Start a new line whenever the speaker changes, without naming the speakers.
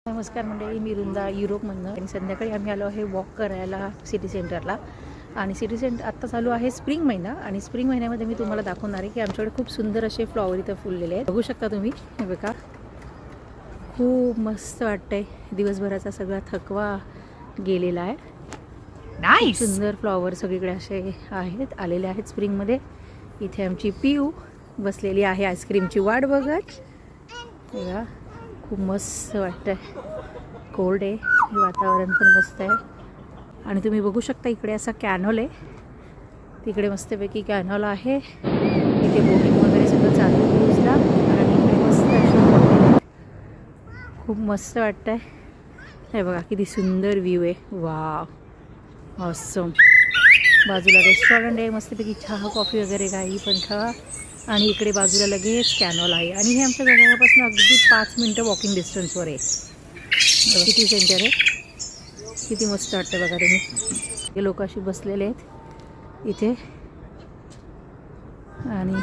नमस्कार मंडळी, मी वृंदा युरोपमधनं आणि संध्याकाळी आम्ही आलो आहे वॉक करायला सिटी सेंटरला. आणि सिटी सेंटर आत्ता चालू आहे स्प्रिंग महिना आणि स्प्रिंग महिन्यामध्ये मी तुम्हाला दाखवणार आहे की आमच्याकडे खूप सुंदर असे फ्लॉवर इथं फुललेले आहेत. बघू शकता तुम्ही, हे बघा, खूप मस्त वाटतंय. दिवसभराचा सगळा थकवा गेलेला आहे. नाईस, सुंदर फ्लॉवर सगळीकडे असे आहेत, आलेले आहेत स्प्रिंगमध्ये. इथे आमची पिऊ बसलेली आहे आईस्क्रीमची वाट बघत. बघा, खूप मस्त वाटतं आहे. कोल्ड आहे, वातावरण पण मस्त आहे. आणि तुम्ही बघू शकता इकडे असा कॅनॉल आहे, तिकडे मस्तपैकी कॅनॉल आहे. इथे बोटिंग वगैरे सगळं चालू आहे क्रूजला. आणि इकडे मस्त असे खूप मस्त वाटतं आहे. हे बघा किती सुंदर व्ह्यू आहे. Wow, awesome. बाजूला रेस्टॉरंट आहे, मस्तपैकी चहा कॉफी वगैरे काही पण खावा. आणि इकडे बाजूला लगेच कॅनॉल आहे. आणि हे आमच्या घरापासून अगदी 5 मिनटं वॉकिंग डिस्टन्सवर आहे. सिटी सेंटर आहे. किती मस्त वाटतं बघा तुम्ही. हे लोक अशी बसलेले आहेत इथे. आणि